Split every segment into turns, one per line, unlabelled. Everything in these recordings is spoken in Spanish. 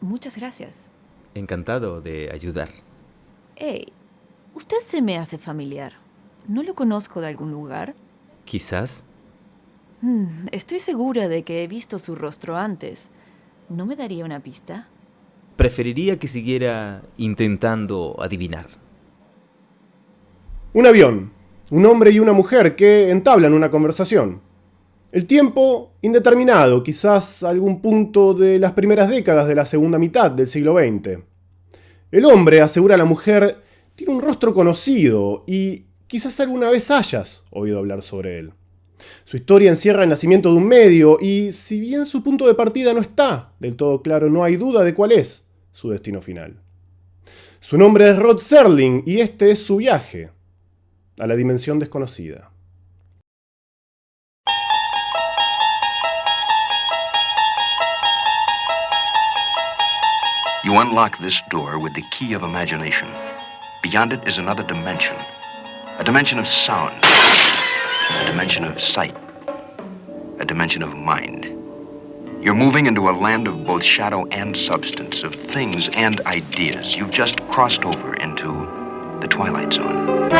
Muchas gracias.
Encantado de ayudar.
Hey, usted se me hace familiar. ¿No lo conozco de algún lugar?
Quizás.
Estoy segura de que he visto su rostro antes. ¿No me daría una pista?
Preferiría que siguiera intentando adivinar.
Un avión, un hombre y una mujer que entablan una conversación. El tiempo, indeterminado, quizás algún punto de las primeras décadas de la segunda mitad del siglo XX. El hombre, asegura a la mujer, tiene un rostro conocido y quizás alguna vez hayas oído hablar sobre él. Su historia encierra el nacimiento de un medio y, si bien su punto de partida no está del todo claro, no hay duda de cuál es su destino final. Su nombre es Rod Serling y este es su viaje a la dimensión desconocida.
You unlock this door with the key of imagination. Beyond it is another dimension. A dimension of sound. A dimension of sight. A dimension of mind. You're moving into a land of both shadow and substance, of things and ideas. You've just crossed over into the Twilight Zone.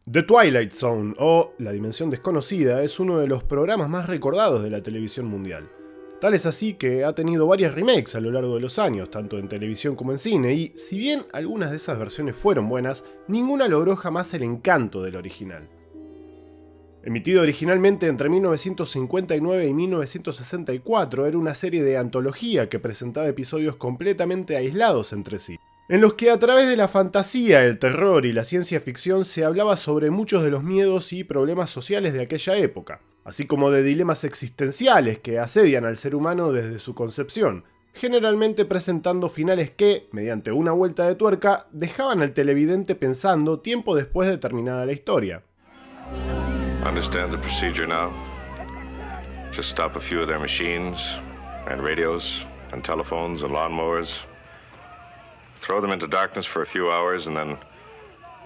The Twilight Zone, o La Dimensión Desconocida, es uno de los programas más recordados de la televisión mundial. Tal es así que ha tenido varias remakes a lo largo de los años, tanto en televisión como en cine, y si bien algunas de esas versiones fueron buenas, ninguna logró jamás el encanto del original. Emitido originalmente entre 1959 y 1964, era una serie de antología que presentaba episodios completamente aislados entre sí, en los que a través de la fantasía, el terror y la ciencia ficción se hablaba sobre muchos de los miedos y problemas sociales de aquella época, así como de dilemas existenciales que asedian al ser humano desde su concepción, generalmente presentando finales que, mediante una vuelta de tuerca, dejaban al televidente pensando tiempo después de terminada la historia.
Understand the procedure now? Just stop a few of their machines, and radios, and telephones, and lawnmowers. Throw them into darkness for a few hours, and then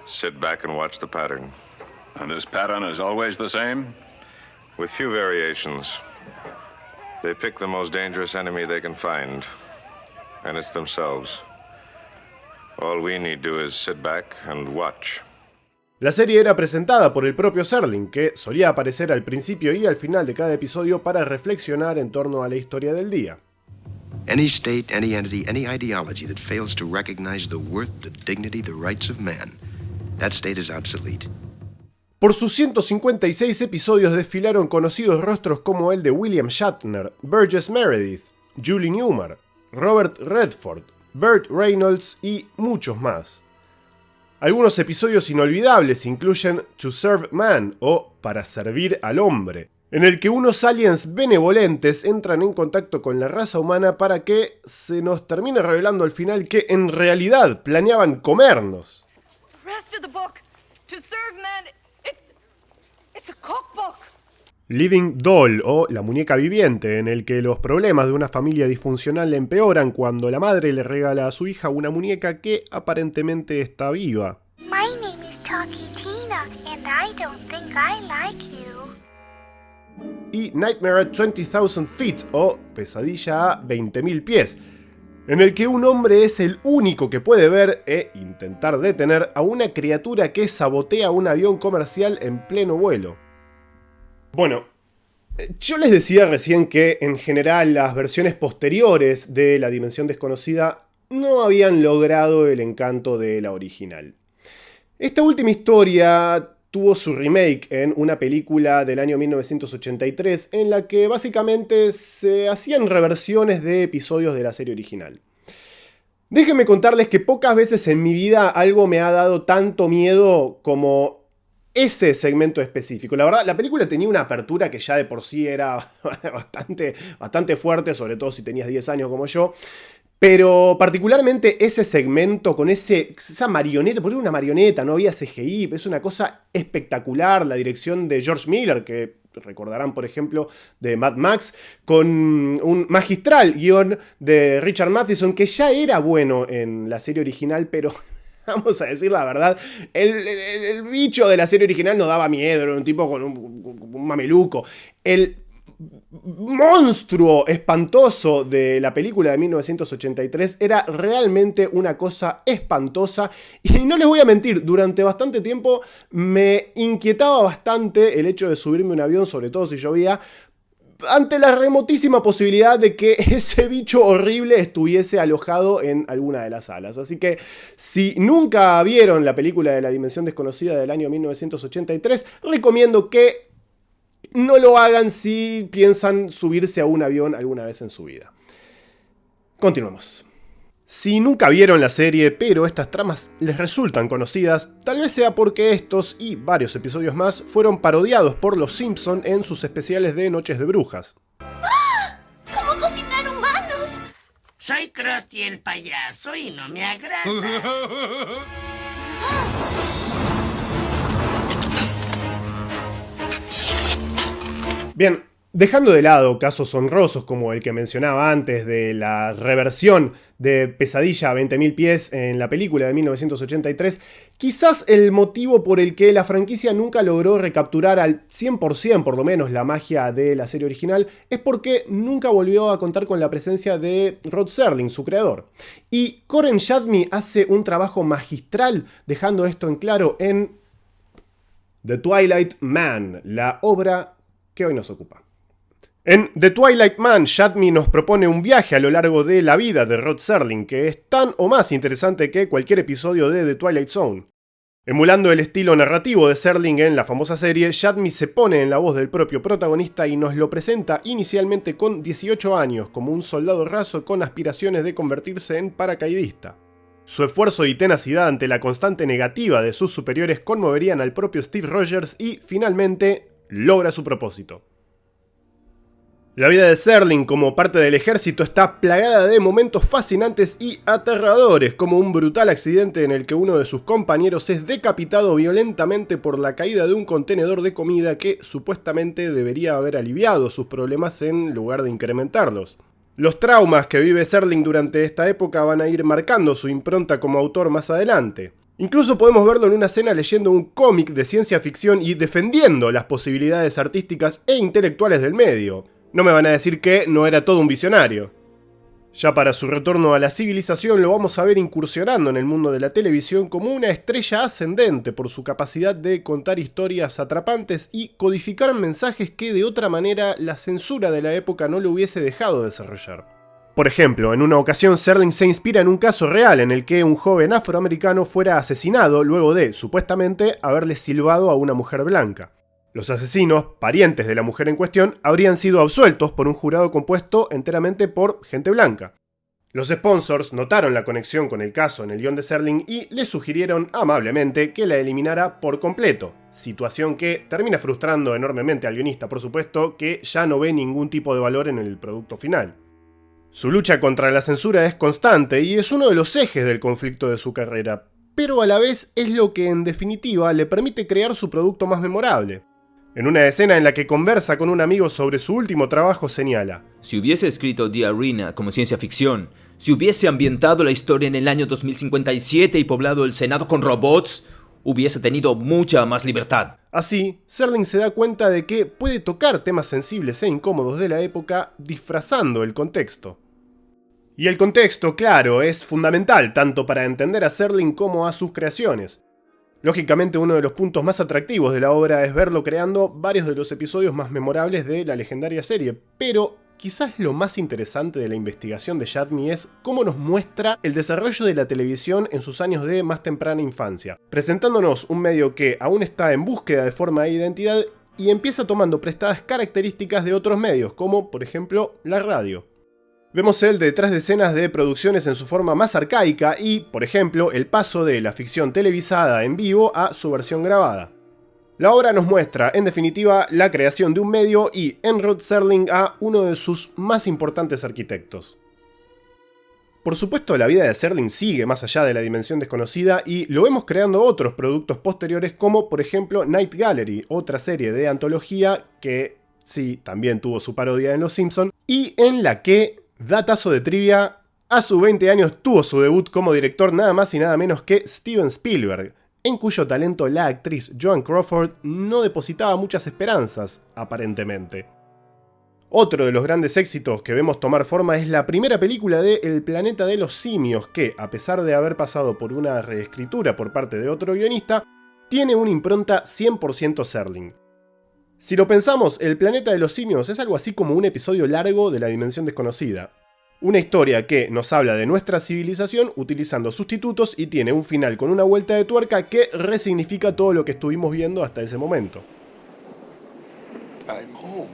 sit back and watch the pattern.
And this pattern is always the same?
With few variations. They pick the most dangerous enemy they can find, and it's themselves. All we need to do is sit back and watch.
La serie era presentada por el propio Serling, que solía aparecer al principio y al final de cada episodio para reflexionar en torno a la historia del día.
Any state, any entity, any ideology that fails to recognize the worth, the dignity, the rights of man, that state is obsolete.
Por sus 156 episodios desfilaron conocidos rostros como el de William Shatner, Burgess Meredith, Julie Newmar, Robert Redford, Burt Reynolds y muchos más. Algunos episodios inolvidables incluyen To Serve Man o Para servir al hombre, en el que unos aliens benevolentes entran en contacto con la raza humana para que se nos termine revelando al final que en realidad planeaban comernos. Living Doll o La muñeca viviente, en el que los problemas de una familia disfuncional empeoran cuando la madre le regala a su hija una muñeca que aparentemente está viva.
My name is Talkie Tina, and I don't think I like you.
Y Nightmare at 20,000 Feet o Pesadilla a 20.000 pies, en el que un hombre es el único que puede ver e intentar detener a una criatura que sabotea un avión comercial en pleno vuelo. Bueno, yo les decía recién que en general las versiones posteriores de La Dimensión Desconocida no habían logrado el encanto de la original. Esta última historia tuvo su remake en una película del año 1983 en la que básicamente se hacían reversiones de episodios de la serie original. Déjenme contarles que pocas veces en mi vida algo me ha dado tanto miedo como ese segmento específico. La verdad, la película tenía una apertura que ya de por sí era bastante fuerte, sobre todo si tenías 10 años como yo. Pero particularmente ese segmento con esa marioneta, porque era una marioneta, no había CGI, es una cosa espectacular. La dirección de George Miller, que recordarán por ejemplo de Mad Max, con un magistral guión de Richard Matheson, que ya era bueno en la serie original, pero vamos a decir la verdad, el bicho de la serie original no daba miedo, era un tipo con un mameluco. El monstruo espantoso de la película de 1983 era realmente una cosa espantosa. Y no les voy a mentir, durante bastante tiempo me inquietaba bastante el hecho de subirme a un avión, sobre todo si llovía, ante la remotísima posibilidad de que ese bicho horrible estuviese alojado en alguna de las salas. Así que si nunca vieron la película de La Dimensión Desconocida del año 1983, recomiendo que no lo hagan si piensan subirse a un avión alguna vez en su vida. Continuemos. Si nunca vieron la serie, pero estas tramas les resultan conocidas, tal vez sea porque estos y varios episodios más fueron parodiados por Los Simpson en sus especiales de Noches de Brujas.
¡Ah! ¿Cómo cocinar humanos?
Soy Krusty el payaso y no me agrada.
Bien, dejando de lado casos honrosos como el que mencionaba antes de la reversión de Pesadilla a 20.000 pies en la película de 1983, quizás el motivo por el que la franquicia nunca logró recapturar al 100% por lo menos la magia de la serie original es porque nunca volvió a contar con la presencia de Rod Serling, su creador. Y Coren Shadmi hace un trabajo magistral dejando esto en claro en The Twilight Man, la obra que hoy nos ocupa. En The Twilight Man, Shadmi nos propone un viaje a lo largo de la vida de Rod Serling, que es tan o más interesante que cualquier episodio de The Twilight Zone. Emulando el estilo narrativo de Serling en la famosa serie, Shadmi se pone en la voz del propio protagonista y nos lo presenta inicialmente con 18 años, como un soldado raso con aspiraciones de convertirse en paracaidista. Su esfuerzo y tenacidad ante la constante negativa de sus superiores conmoverían al propio Steve Rogers y, finalmente, logra su propósito. La vida de Serling como parte del ejército está plagada de momentos fascinantes y aterradores, como un brutal accidente en el que uno de sus compañeros es decapitado violentamente por la caída de un contenedor de comida que supuestamente debería haber aliviado sus problemas en lugar de incrementarlos. Los traumas que vive Serling durante esta época van a ir marcando su impronta como autor más adelante. Incluso podemos verlo en una escena leyendo un cómic de ciencia ficción y defendiendo las posibilidades artísticas e intelectuales del medio. No me van a decir que no era todo un visionario. Ya para su retorno a la civilización lo vamos a ver incursionando en el mundo de la televisión como una estrella ascendente por su capacidad de contar historias atrapantes y codificar mensajes que de otra manera la censura de la época no lo hubiese dejado desarrollar. Por ejemplo, en una ocasión Serling se inspira en un caso real en el que un joven afroamericano fuera asesinado luego de, supuestamente, haberle silbado a una mujer blanca. Los asesinos, parientes de la mujer en cuestión, habrían sido absueltos por un jurado compuesto enteramente por gente blanca. Los sponsors notaron la conexión con el caso en el guión de Serling y le sugirieron amablemente que la eliminara por completo, situación que termina frustrando enormemente al guionista, por supuesto, que ya no ve ningún tipo de valor en el producto final. Su lucha contra la censura es constante y es uno de los ejes del conflicto de su carrera, pero a la vez es lo que en definitiva le permite crear su producto más memorable. En una escena en la que conversa con un amigo sobre su último trabajo señala:
Si hubiese escrito The Arena como ciencia ficción, si hubiese ambientado la historia en el año 2057 y poblado el Senado con robots, hubiese tenido mucha más libertad.
Así, Serling se da cuenta de que puede tocar temas sensibles e incómodos de la época disfrazando el contexto. Y el contexto, claro, es fundamental tanto para entender a Serling como a sus creaciones. Lógicamente, uno de los puntos más atractivos de la obra es verlo creando varios de los episodios más memorables de la legendaria serie, pero quizás lo más interesante de la investigación de Shadmi es cómo nos muestra el desarrollo de la televisión en sus años de más temprana infancia, presentándonos un medio que aún está en búsqueda de forma e identidad y empieza tomando prestadas características de otros medios, como por ejemplo la radio. Vemos el detrás de escenas de producciones en su forma más arcaica y, por ejemplo, el paso de la ficción televisada en vivo a su versión grabada. La obra nos muestra, en definitiva, la creación de un medio y, en Rod Serling, a uno de sus más importantes arquitectos. Por supuesto, la vida de Serling sigue más allá de La Dimensión Desconocida y lo vemos creando otros productos posteriores como, por ejemplo, Night Gallery, otra serie de antología que, sí, también tuvo su parodia en Los Simpson, y en la que, datazo de trivia, a sus 20 años tuvo su debut como director nada más y nada menos que Steven Spielberg, en cuyo talento la actriz Joan Crawford no depositaba muchas esperanzas, aparentemente. Otro de los grandes éxitos que vemos tomar forma es la primera película de El planeta de los simios, que, a pesar de haber pasado por una reescritura por parte de otro guionista, tiene una impronta 100% Serling. Si lo pensamos, El planeta de los simios es algo así como un episodio largo de La Dimensión Desconocida. Una historia que nos habla de nuestra civilización utilizando sustitutos y tiene un final con una vuelta de tuerca que resignifica todo lo que estuvimos viendo hasta ese momento.
I'm home.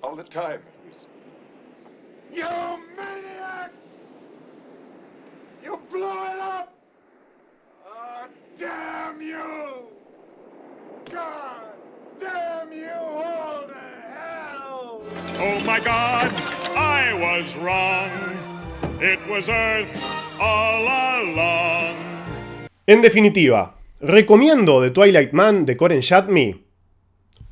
All the time. You maniacs! You blew it up! Oh, damn you! God damn you all to hell!
Oh my God, I was wrong. It was Earth all along.
En definitiva, recomiendo The Twilight Man de Coren Shatmi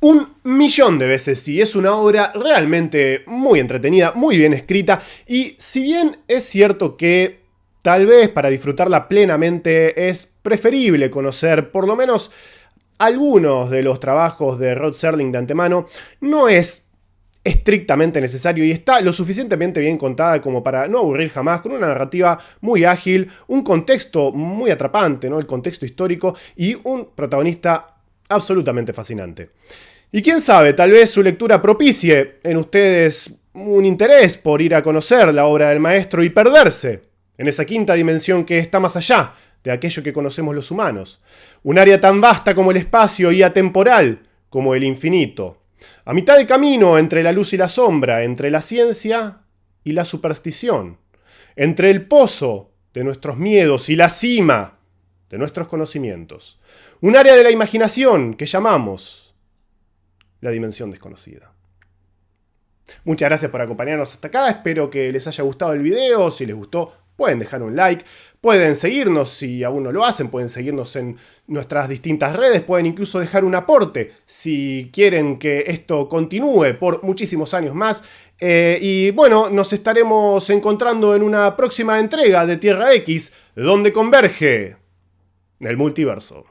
1.000.000 de veces, y es una obra realmente muy entretenida, muy bien escrita, y si bien es cierto que tal vez para disfrutarla plenamente es preferible conocer por lo menos algunos de los trabajos de Rod Serling de antemano, no es estrictamente necesario y está lo suficientemente bien contada como para no aburrir jamás, con una narrativa muy ágil, un contexto muy atrapante, ¿no? El contexto histórico, y un protagonista absolutamente fascinante. Y quién sabe, tal vez su lectura propicie en ustedes un interés por ir a conocer la obra del maestro y perderse en esa quinta dimensión que está más allá de aquello que conocemos los humanos. Un área tan vasta como el espacio y atemporal como el infinito. A mitad de camino entre la luz y la sombra, entre la ciencia y la superstición. Entre el pozo de nuestros miedos y la cima de nuestros conocimientos. Un área de la imaginación que llamamos la dimensión desconocida. Muchas gracias por acompañarnos hasta acá, espero que les haya gustado el video. Si les gustó, pueden dejar un like, pueden seguirnos si aún no lo hacen, pueden seguirnos en nuestras distintas redes, pueden incluso dejar un aporte si quieren que esto continúe por muchísimos años más. Y bueno, nos estaremos encontrando en una próxima entrega de Tierra X, donde converge el multiverso.